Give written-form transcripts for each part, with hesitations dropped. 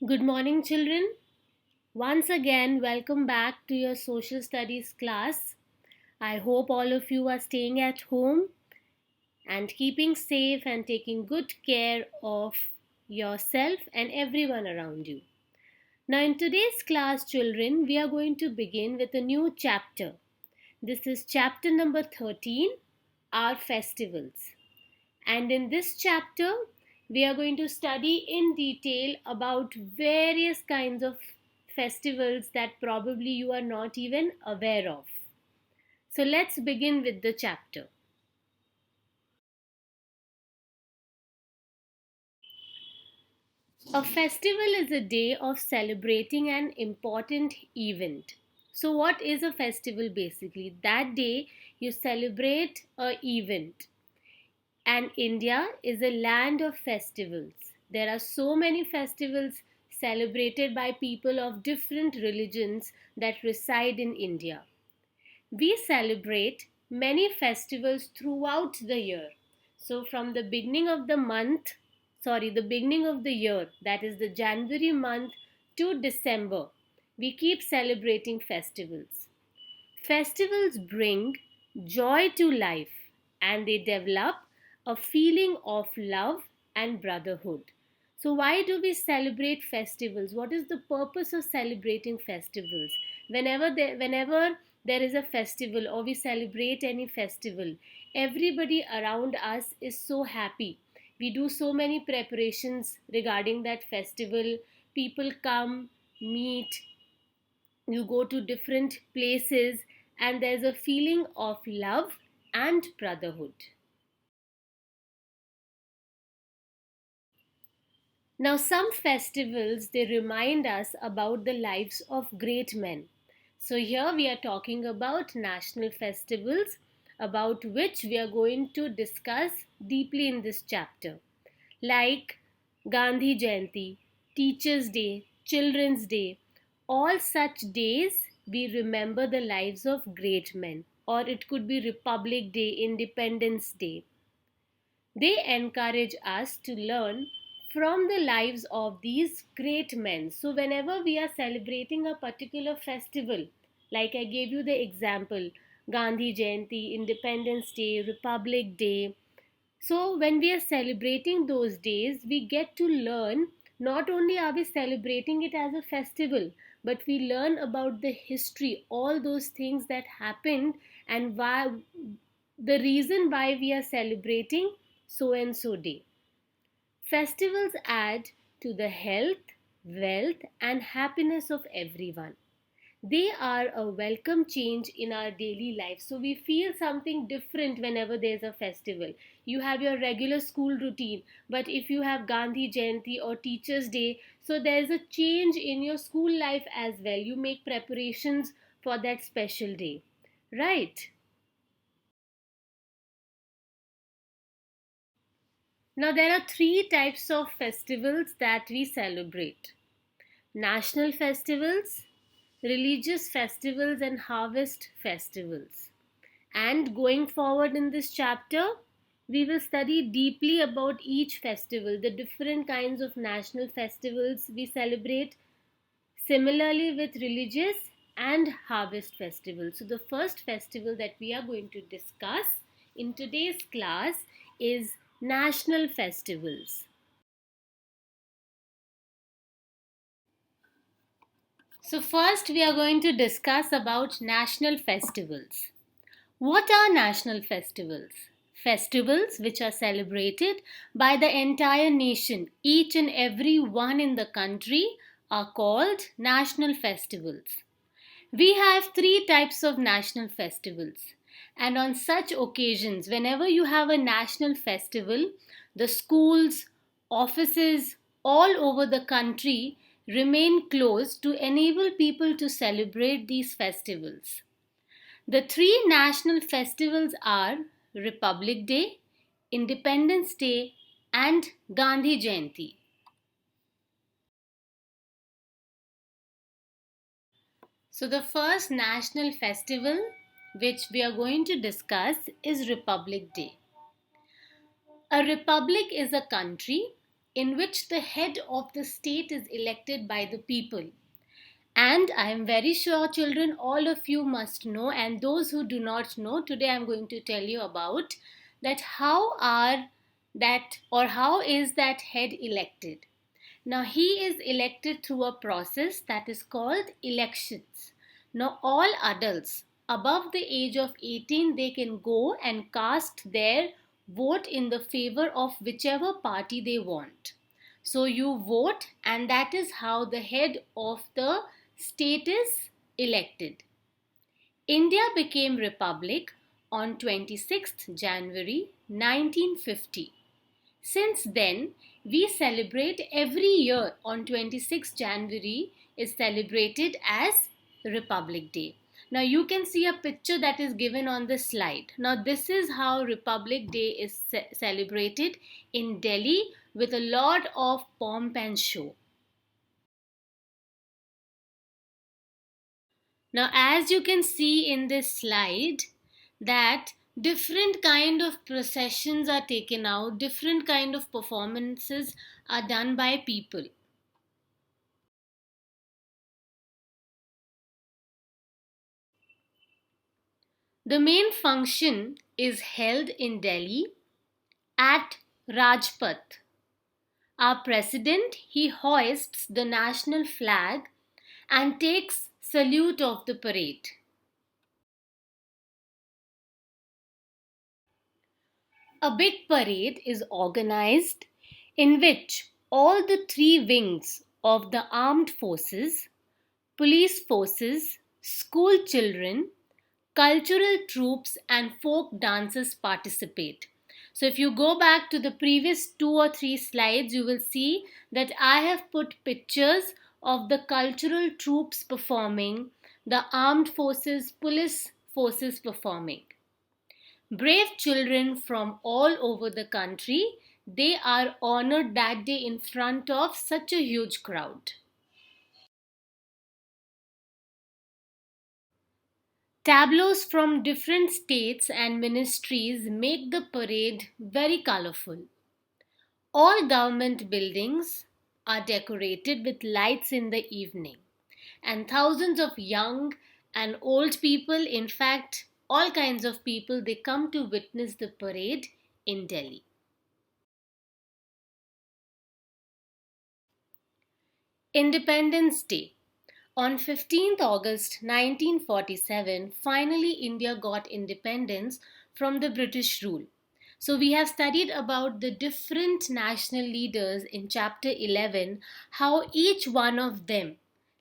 Good morning, children. Once again, welcome back to your social studies class. I hope all of you are staying at home and keeping safe and taking good care of yourself and everyone around you. Now, in today's class, children, we are going to begin with a new chapter. This is chapter number 13, Our Festivals. And in this chapter, we are going to study in detail about various kinds of festivals that probably you are not even aware of. So let's begin with the chapter. A festival is a day of celebrating an important event. So what is a festival basically? That day you celebrate a event. And India is a land of festivals. There are so many festivals celebrated by people of different religions that reside in India. We celebrate many festivals throughout the year. So, from the beginning of the beginning of the year, that is the January month to December, we keep celebrating festivals. Festivals bring joy to life and they develop a feeling of love and brotherhood. So, why do we celebrate festivals? What is the purpose of celebrating festivals? Whenever there is a festival or we celebrate any festival, everybody around us is so happy. We do so many preparations regarding that festival. People come, meet, you go to different places, and there's a feeling of love and brotherhood. Now, some festivals they remind us about the lives of great men. So, here we are talking about national festivals about which we are going to discuss deeply in this chapter, like Gandhi Jayanti, Teachers' Day, Children's Day. All such days we remember the lives of great men, or it could be Republic Day, Independence Day. They encourage us to learn from the lives of these great men. So, whenever we are celebrating a particular festival, like I gave you the example Gandhi Jayanti, Independence Day, Republic Day, so, when we are celebrating those days, we get to learn not only are we celebrating it as a festival, but we learn about the history, all those things that happened, and why the reason why we are celebrating so and so day. Festivals add to the health, wealth, and happiness of everyone. They are a welcome change in our daily life. So we feel something different whenever there's a festival. You have your regular school routine, but if you have Gandhi Jayanti or Teachers' Day, so there's a change in your school life as well. You make preparations for that special day, right? Now, there are three types of festivals that we celebrate: national festivals, religious festivals, and harvest festivals. And going forward in this chapter, we will study deeply about each festival, the different kinds of national festivals we celebrate, similarly with religious and harvest festivals. So, the first festival that we are going to discuss in today's class is national festivals. So, first we are going to discuss about national festivals. What are national festivals? Festivals which are celebrated by the entire nation, each and every one in the country, are called national festivals. We have three types of national festivals. And on such occasions, whenever you have a national festival, the schools, offices all over the country remain closed to enable people to celebrate these festivals. The three national festivals are Republic Day, Independence Day, and Gandhi Jayanti. So, the first national festival which we are going to discuss is Republic Day. A republic is a country in which the head of the state is elected by the people. And I am very sure, children, all of you must know, and those who do not know, today I am going to tell you about that how is that head elected. Now, he is elected through a process that is called elections. Now, all adults above the age of 18, they can go and cast their vote in the favor of whichever party they want. So, you vote, and that is how the head of the state is elected. India became republic on 26th January 1950. Since then, we celebrate every year on 26th January is celebrated as Republic Day. Now you can see a picture that is given on the slide. Now this is how Republic Day is celebrated in Delhi with a lot of pomp and show. Now, as you can see in this slide, that different kind of processions are taken out, different kind of performances are done by people. The main function is held in Delhi at Rajpath. Our president, he hoists the national flag and takes salute of the parade. A big parade is organized in which all the three wings of the armed forces, police forces, school children, cultural troops, and folk dancers participate. So, if you go back to the previous 2 or 3 slides, you will see that I have put pictures of the cultural troops performing, the armed forces, police forces performing. Brave children from all over the country, they are honored that day in front of such a huge crowd. Tableaus from different states and ministries make the parade very colorful. All government buildings are decorated with lights in the evening, and thousands of young and old people, in fact, all kinds of people, they come to witness the parade in Delhi. Independence Day. On 15th August 1947, finally India got independence from the British rule. So we have studied about the different national leaders in chapter 11, how each one of them,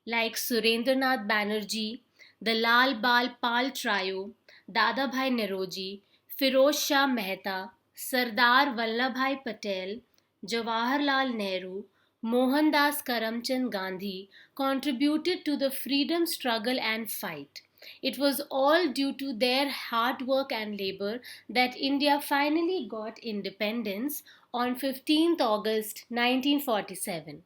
like Surendranath Banerjee, the Lal Bal Pal trio, Dadabhai Naoroji, Firoz Shah Mehta, Sardar Vallabhbhai Patel, Jawaharlal Nehru, Mohandas Karamchand Gandhi contributed to the freedom struggle and fight. It was all due to their hard work and labor that India finally got independence on 15th August 1947.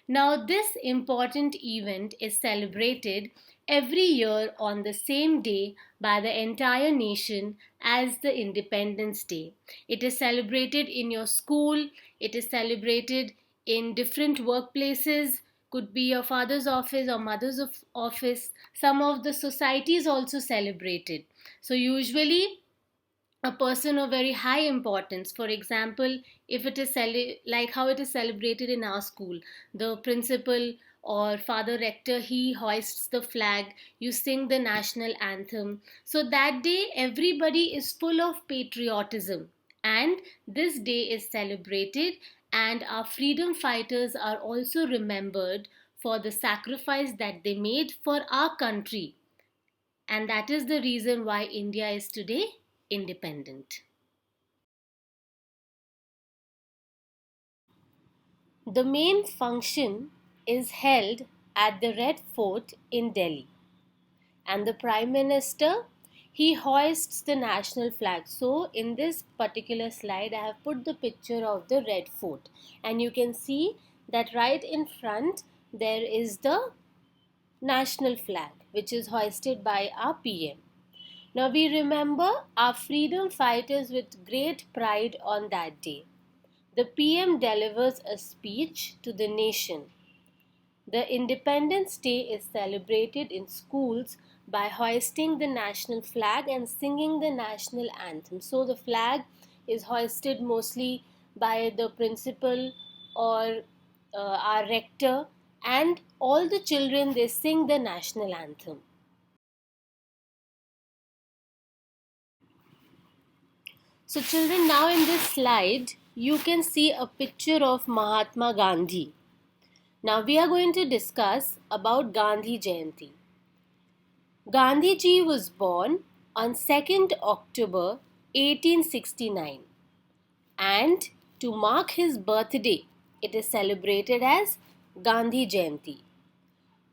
Now, this important event is celebrated every year on the same day by the entire nation as the Independence Day. It is celebrated in your school, it is celebrated in different workplaces, could be your father's office or mother's office. Some of the societies also celebrate it. So, usually, a person of very high importance, for example, if it is like how it is celebrated in our school, the principal or father rector, he hoists the flag, you sing the national anthem. So that day everybody is full of patriotism, and this day is celebrated, and our freedom fighters are also remembered for the sacrifice that they made for our country, and that is the reason why India is today independent. The main function is held at the Red Fort in Delhi, and the Prime Minister, he hoists the national flag. So in this particular slide I have put the picture of the Red Fort, and you can see that right in front there is the national flag which is hoisted by our PM. Now we remember our freedom fighters with great pride on that day. the PM delivers a speech to the nation. The Independence Day is celebrated in schools by hoisting the national flag and singing the national anthem. So the flag is hoisted mostly by the principal or our rector, and all the children, they sing the national anthem. So children, now in this slide you can see a picture of Mahatma Gandhi. Now we are going to discuss about Gandhi Jayanti. Gandhi ji was born on 2nd October 1869, and to mark his birthday it is celebrated as Gandhi Jayanti.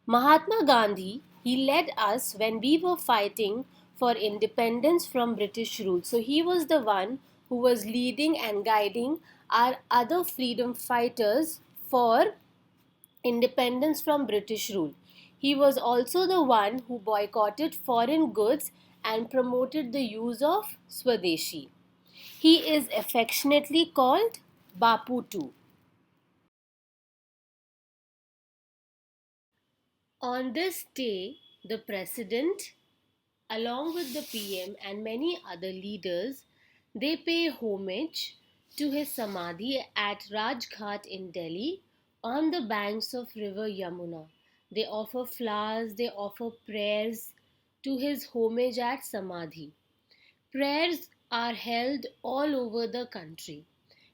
Mahatma Gandhi, he led us when we were fighting for independence from British rule. So he was the one who was leading and guiding our other freedom fighters for independence from British rule. He was also the one who boycotted foreign goods and promoted the use of Swadeshi. He is affectionately called Bapu too. On this day, the President, along with the PM and many other leaders, they pay homage to his Samadhi at Rajghat in Delhi on the banks of river Yamuna. They offer flowers, they offer prayers to his homage at Samadhi. Prayers are held all over the country.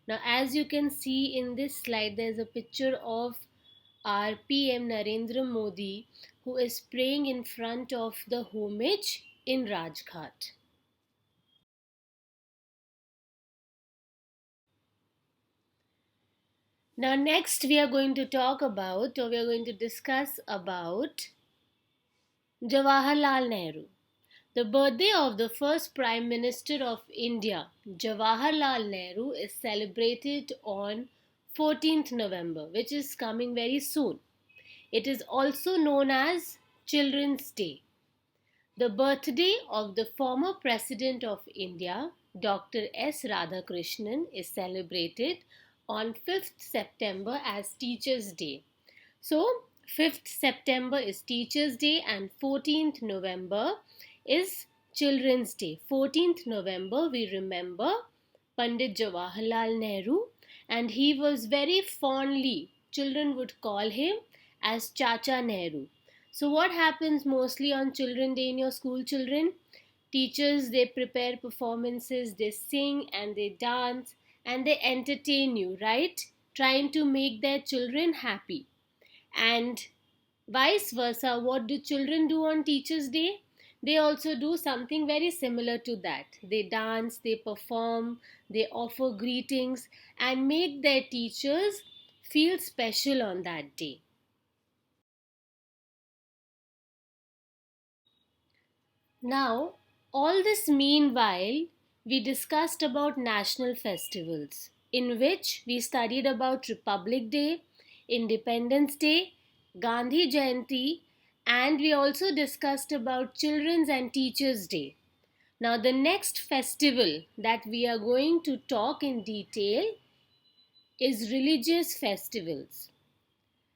Now, as you can see in this slide, there's a picture of our PM Narendra Modi, who is praying in front of the homage in Rajghat. Now, next we are going to talk about, or we are going to discuss about Jawaharlal Nehru. The birthday of the first Prime Minister of India, Jawaharlal Nehru, is celebrated on 14th November, which is coming very soon. It is also known as Children's Day. The birthday of the former President of India, Dr. S. Radhakrishnan, is celebrated on 5th September as Teachers' Day. So, 5th September is Teachers' Day and 14th November is Children's Day. 14th November, we remember Pandit Jawaharlal Nehru, and he was very fondly, children would call him as Chacha Nehru. So, what happens mostly on Children's Day in your school, children? Teachers, they prepare performances, they sing and they dance and they entertain you, right? Trying to make their children happy. And vice versa, what do children do on Teachers' Day? They also do something very similar to that. They dance, they perform, they offer greetings, and make their teachers feel special on that day. Now, all this meanwhile, we discussed about national festivals, in which we studied about Republic Day, Independence Day, Gandhi Jayanti, and we also discussed about Children's and Teachers' Day. Now, the next festival that we are going to talk in detail is religious festivals.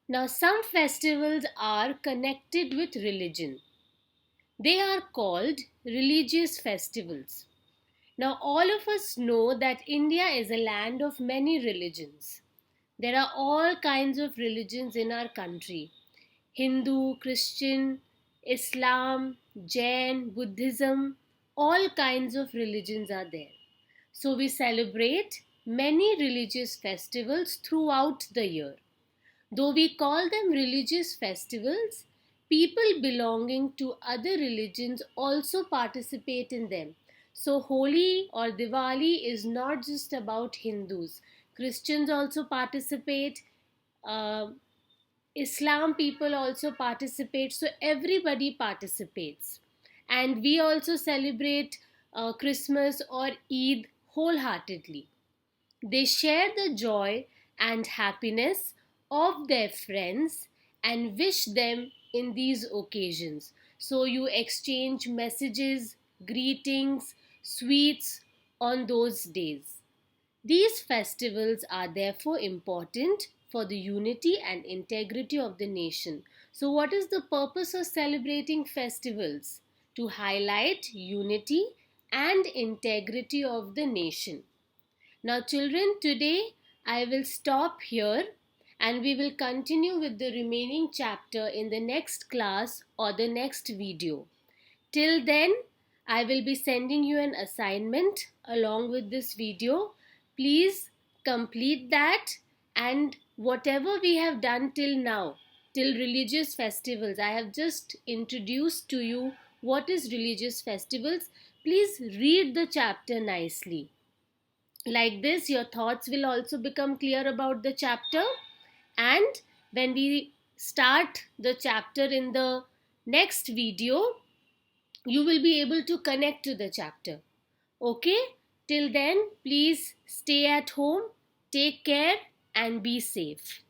Now, some festivals are connected with religion. They are called religious festivals. Now, all of us know that India is a land of many religions. There are all kinds of religions in our country: Hindu, Christian, Islam, Jain, Buddhism, all kinds of religions are there. So, we celebrate many religious festivals throughout the year. Though we call them religious festivals, people belonging to other religions also participate in them. So, Holi or Diwali is not just about Hindus. Christians also participate, uh, Islam people also participate, so everybody participates. And we also celebrate Christmas or Eid wholeheartedly. They share the joy and happiness of their friends and wish them in these occasions. So you exchange messages, greetings, sweets on those days. These festivals are therefore important for the unity and integrity of the nation. So, what is the purpose of celebrating festivals? To highlight unity and integrity of the nation. Now, children, today I will stop here and we will continue with the remaining chapter in the next class or the next video. Till then, I will be sending you an assignment along with this video. Please complete that, and whatever we have done till now, till religious festivals, I have just introduced to you what is religious festivals. Please read the chapter nicely. Like this, your thoughts will also become clear about the chapter. And when we start the chapter in the next video, you will be able to connect to the chapter. Okay? Till then, please stay at home, take care, and be safe.